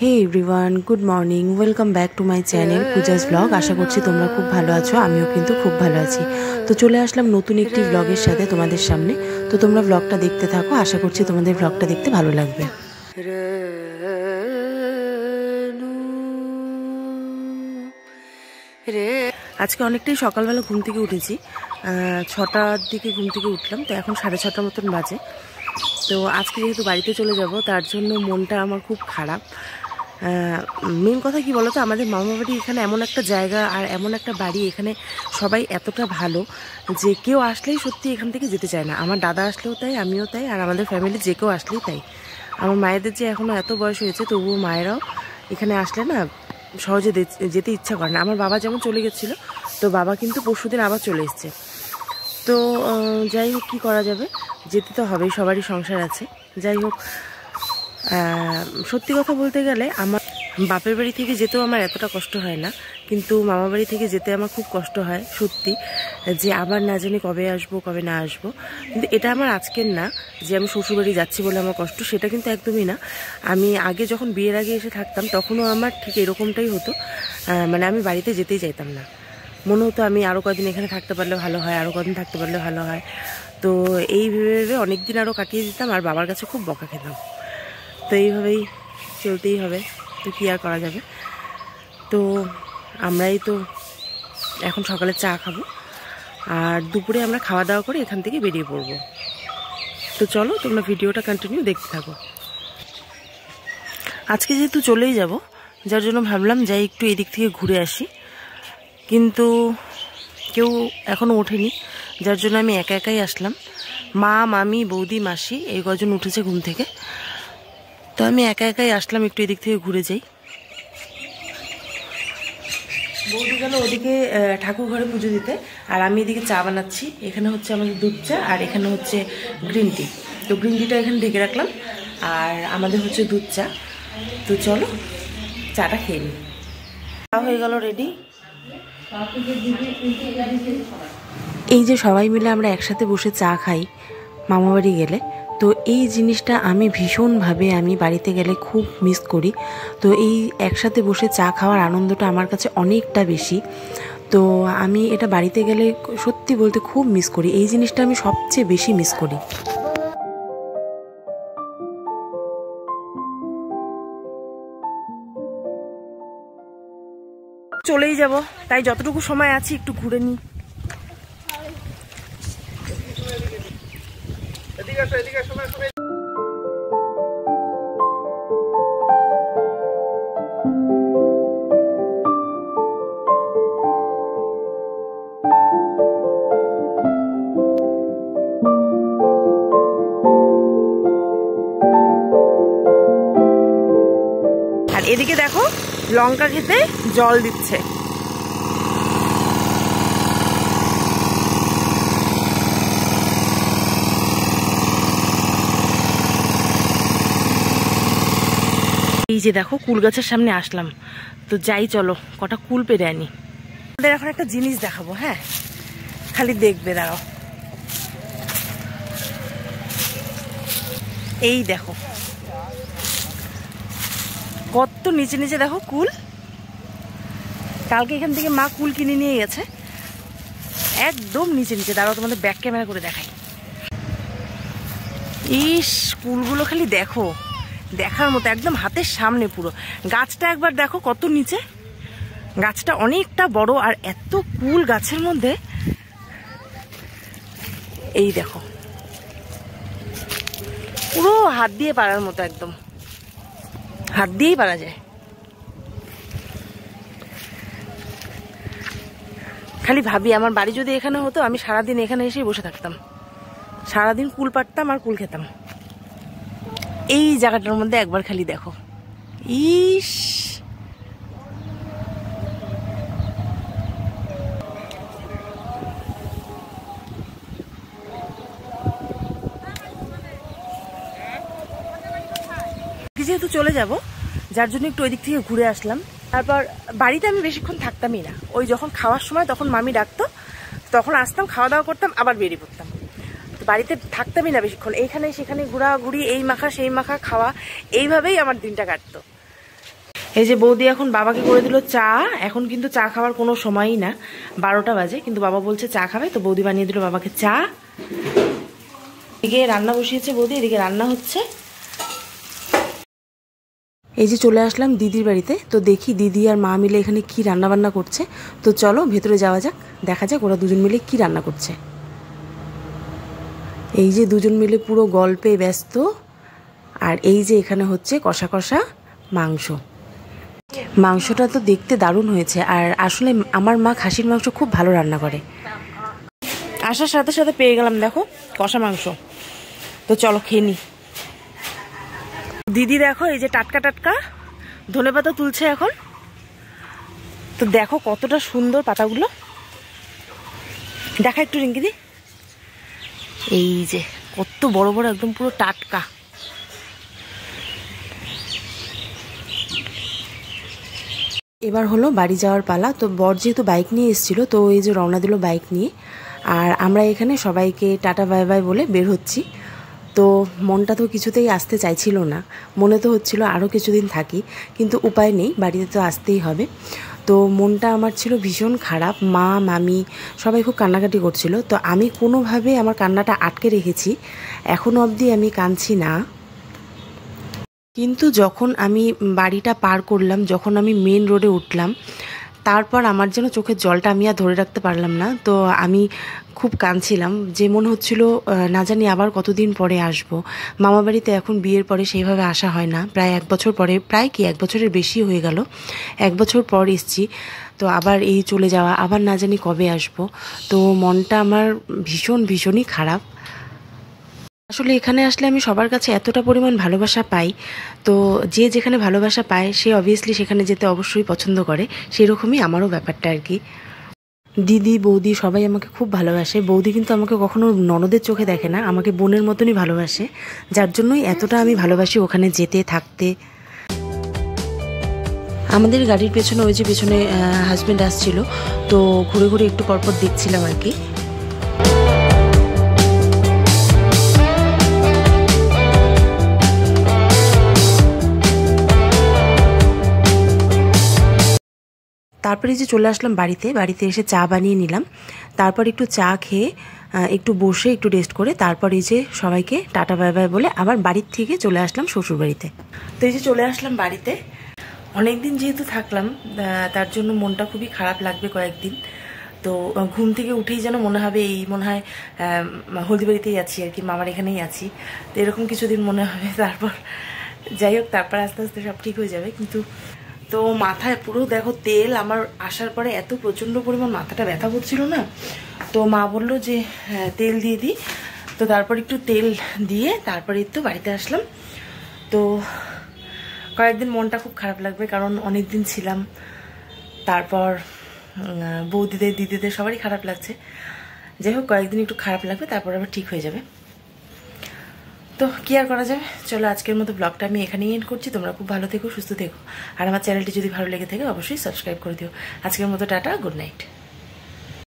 Hey everyone, good morning, welcome back to my channel Puja's vlog. আশা করছি তোমরা খুব ভালো আছো, আমিও কিন্তু খুব ভালো আছি। তো চলে আসলাম নতুন একটি ব্লগের সাথে তোমাদের সামনে। তো তোমরা ব্লগটা দেখতে থাকো, আশা করছি তোমাদের ব্লগটা দেখতে ভালো লাগবে। আজকে অনেকটাই সকালবেলা ঘুম থেকে উঠেছি, 6টার দিকে ঘুম থেকে উঠলাম। তো এখন 6:30 মতন বাজে। তো আজকে যেহেতু বাড়িতে চলে যাব, তার জন্য মনটা আমার খুব খারাপ। মেন কথা কি বলতো, আমাদের মামা বাড়ি এখানে এমন একটা জায়গা আর এমন একটা বাড়ি, এখানে সবাই এতটা ভালো যে কেউ আসলেই সত্যি এখান থেকে যেতে চায় না। আমার দাদা আসলেও তাই, আমিও তাই, আর আমাদের ফ্যামিলি যে কেউ আসলেই তাই। আমার মায়েদের যে এখনও এত বয়স হয়েছে, তবুও মায়েরাও এখানে আসলে না সহজে যেতে ইচ্ছা করে না। আমার বাবা যেমন চলে গেছিলো, তো বাবা কিন্তু পরশুদিন আবার চলে এসছে। তো যাই হোক, কী করা যাবে, যেতে তো হবেই, সবারই সংসার আছে। যাই হোক, সত্যি কথা বলতে গেলে আমার বাপের বাড়ি থেকে যেতেও আমার এতটা কষ্ট হয় না, কিন্তু মামা বাড়ি থেকে যেতে আমার খুব কষ্ট হয় সত্যি, যে আবার না জানি কবে আসবো কবে না আসবো। কিন্তু এটা আমার আজকের না যে আমি শ্বশুরবাড়ি যাচ্ছি বলে আমার কষ্ট, সেটা কিন্তু একদমই না। আমি আগে যখন বিয়ের আগে এসে থাকতাম, তখনও আমার ঠিক এরকমটাই হতো। মানে আমি বাড়িতে যেতেই চাইতাম না, মনে হতো আমি আরও কদিন এখানে থাকতে পারলে ভালো হয়, আরও কদিন থাকতে পারলে ভালো হয়। তো এই ভেবে ভেবে অনেক দিন আরও কাটিয়ে দিতাম, আর বাবার কাছে খুব বকা খেতাম। তো এইভাবেই চলতেই হবে, তো কী আর করা যাবে। তো আমরাই তো এখন সকালে চা খাবো, আর দুপুরে আমরা খাওয়া দাওয়া করে এখান থেকে বেরিয়ে পড়বো। তো চলো তোমরা ভিডিওটা কন্টিনিউ দেখতে থাকো। আজকে যেহেতু চলেই যাব, যার জন্য ভাবলাম যাই একটু এদিক থেকে ঘুরে আসি, কিন্তু কেউ এখনও ওঠেনি, যার জন্য আমি একা একাই আসলাম। মা, মামি, বৌদি, মাসি এই কজন উঠেছে ঘুম থেকে। তো আমি একা একাই আসলাম, একটু এদিক থেকে ঘুরে যাই। বৌদি গেল ওদিকে ঠাকুর ঘরে পুজো দিতে, আর আমি এদিকে চা বানাচ্ছি। এখানে হচ্ছে আমাদের দুধ চা, আর এখানে হচ্ছে গ্রিন টি। তো গ্রিন টিটা এখানে ঢেকে রাখলাম, আর আমাদের হচ্ছে দুধ চা। তো চলো চাটা খেয়ে নিই। চা হয়ে গেল রেডি। এই যে সবাই মিলে আমরা একসাথে বসে চা খাই মামাবাড়ি গেলে, তো এই জিনিসটা আমি ভীষণভাবে আমি বাড়িতে গেলে খুব মিস করি। তো এই একসাথে বসে চা খাওয়ার আনন্দটা আমার কাছে অনেকটা বেশি। তো আমি এটা বাড়িতে গেলে সত্যি বলতে খুব মিস করি, এই জিনিসটা আমি সবচেয়ে বেশি মিস করি। চলেই যাব, তাই যতটুকু সময় আছে একটু ঘুরে নিই। আর এদিকে দেখো লঙ্কা খেতে জল দিচ্ছে। এই যে দেখো কুল গাছের সামনে আসলাম, তো যাই চলো কটা কুল পেরে আনি। আমাদের এখন একটা জিনিস দেখাবো, হ্যাঁ খালি দেখবে, দাঁড়াও। এই দেখো কত নিচে নিচে দেখো কুল। কালকে এখান থেকে মা কুল কিনে নিয়ে গেছে, একদম নিচে নিচে। দাঁড়াও তোমাদের ব্যাক ক্যামেরা করে দেখাই। ইস কুলগুলো খালি দেখো, দেখার মতো, একদম হাতের সামনে পুরো। গাছটা একবার দেখো কত নিচে, গাছটা অনেকটা বড়, আর এত কুল গাছের মধ্যে। এই দেখো পুরো হাত দিয়ে পারার মতো, একদম হাত দিয়েই পারা যায়। খালি ভাবি আমার বাড়ি যদি এখানে হতো, আমি সারাদিন এখানে এসেই বসে থাকতাম, সারাদিন কুল পাড়তাম আর কুল খেতাম। এই জায়গাটার মধ্যে একবার খালি দেখো, ইস যেহেতু চলে যাব, যার জন্য একটু ওই দিক থেকে ঘুরে আসলাম। তারপর বাড়িতে আমি বেশিক্ষণ থাকতামই না, ওই যখন খাওয়ার সময় তখন মামি ডাকতো, তখন আসতাম, খাওয়া দাওয়া করতাম, আবার বেরিয়ে পড়তাম। তো বাড়িতে থাকতামই না বেশিক্ষণ, এইখানে সেখানে ঘোরাঘুরি, এই মাখা সেই মাখা খাওয়া, এইভাবেই আমার দিনটা কাটতো। এই যে বৌদি এখন বাবাকে করে দিল চা। এখন কিন্তু চা খাওয়ার কোনো সময়ই না, 12টা বাজে, কিন্তু বাবা বলছে চা খাবে, তো বৌদি বানিয়ে দিল বাবাকে চা। এদিকে রান্না বসিয়েছে বৌদি, এদিকে রান্না হচ্ছে। এই যে চলে আসলাম দিদির বাড়িতে, তো দেখি দিদি আর মা মিলে এখানে কি রান্না বান্না করছে। তো চলো ভেতরে যাওয়া যাক, দেখা যাক ওরা দুজন মিলে কি রান্না করছে। এই যে দুজন মিলে পুরো গল্পে ব্যস্ত। আর এই যে এখানে হচ্ছে কষা কষা মাংস। মাংসটা তো দেখতে দারুণ হয়েছে, আর আসলে আমার মা খাসির মাংস খুব ভালো রান্না করে। আসার সাথে সাথে পেয়ে গেলাম দেখো কষা মাংস। তো চলো খেয়ে নি। দিদি দেখো এই যে টাটকা টাটকা ধনেপাতা তুলছে এখন। তো দেখো কতটা সুন্দর পাতাগুলো, দেখা একটু রিঙ্কিদি। এই যে কত বড় বড় একদম পুরো টাটকা। এবার হলো বাড়ি যাওয়ার পালা। তো বর যেহেতু বাইক নিয়ে এসেছিল, তো এই যে রওনা দিল বাইক নিয়ে। আর আমরা এখানে সবাইকে টাটা বাই বাই বলে বের হচ্ছি। তো মনটা তো কিছুতেই আসতে চাইছিল না, মনে তো হচ্ছিল আরও কিছুদিন থাকি, কিন্তু উপায় নেই, বাড়িতে তো আসতেই হবে। তো মনটা আমার ছিল ভীষণ খারাপ। মা মামি সবাই খুব কান্নাকাটি করছিল, তো আমি কোনোভাবে আমার কান্নাটা আটকে রেখেছি, এখনও অবধি আমি কাঁদছি না। কিন্তু যখন আমি বাড়িটা পার করলাম, যখন আমি মেন রোডে উঠলাম, তারপর আমার যেন চোখের জলটা আমি আর ধরে রাখতে পারলাম না। তো আমি খুব কাঁদছিলাম, যে মনে হচ্ছিল না জানি আবার কতদিন পরে আসব। মামাবাড়িতে এখন বিয়ের পরে সেইভাবে আসা হয় না, প্রায় 1 বছর পরে, প্রায় কি 1 বছরের বেশি হয়ে গেল, 1 বছর পর এসছি। তো আবার এই চলে যাওয়া, আবার না জানি কবে আসব। তো মনটা আমার ভীষণ ভীষণই খারাপ। আসলে এখানে আসলে আমি সবার কাছে এতটা পরিমাণ ভালোবাসা পাই, তো যে যেখানে ভালোবাসা পায় সে অবভিয়াসলি সেখানে যেতে অবশ্যই পছন্দ করে, সেরকমই আমারও ব্যাপারটা আর কি। দিদি বৌদি সবাই আমাকে খুব ভালোবাসে। বৌদি কিন্তু আমাকে কখনো ননদের চোখে দেখে না, আমাকে বোনের মতনই ভালোবাসে, যার জন্যই এতটা আমি ভালোবাসি ওখানে যেতে থাকতে। আমাদের গাড়ির পেছনে ওই যে পেছনে হাজব্যান্ড আসছিল, তো ঘুরে ঘুরে একটু পরপর দেখছিলাম আর কি। তারপরে যে চলে আসলাম বাড়িতে, বাড়িতে এসে চা বানিয়ে নিলাম। তারপর একটু চা খেয়ে একটু বসে একটু রেস্ট করে তারপর এই যে সবাইকে টাটা বাই বাই বলে আবার বাড়ির থেকে চলে আসলাম শ্বশুরবাড়িতে। তো এই যে চলে আসলাম বাড়িতে। অনেক দিন যেহেতু থাকলাম, তার জন্য মনটা খুবই খারাপ লাগবে কয়েকদিন। তো ঘুম থেকে উঠেই যেন মনে হবে এই মনে হয় হলদিবাড়িতেই আছি আর কি, মামার এখানেই আছি। তো এরকম কিছুদিন মনে হবে, তারপর যাই হোক, তারপর আস্তে আস্তে সব ঠিক হয়ে যাবে। কিন্তু তো মাথায় পুরো দেখো তেল, আমার আসার পরে এত প্রচণ্ড পরিমাণ মাথাটা ব্যথা করছিল না, তো মা বললো যে তেল দিয়ে দিই। তো তারপর একটু তেল দিয়ে তারপরে একটু বাড়িতে আসলাম। তো কয়েকদিন মনটা খুব খারাপ লাগবে, কারণ অনেক দিন ছিলাম। তারপর বৌদিদের দিদিদের সবারই খারাপ লাগছে। যাই হোক, কয়েকদিন একটু খারাপ লাগবে, তারপর আবার ঠিক হয়ে যাবে। তো কি আর করা যাবে, চলো আজকের মতো ব্লগটা আমি এখানেই এন্ড করছি। তোমরা খুব ভালো থেকো, সুস্থ থেকো, আর আমার চ্যানেলটি যদি ভালো লেগে থাকে অবশ্যই সাবস্ক্রাইব করে দিও। আজকের মতো টাটা, গুড নাইট।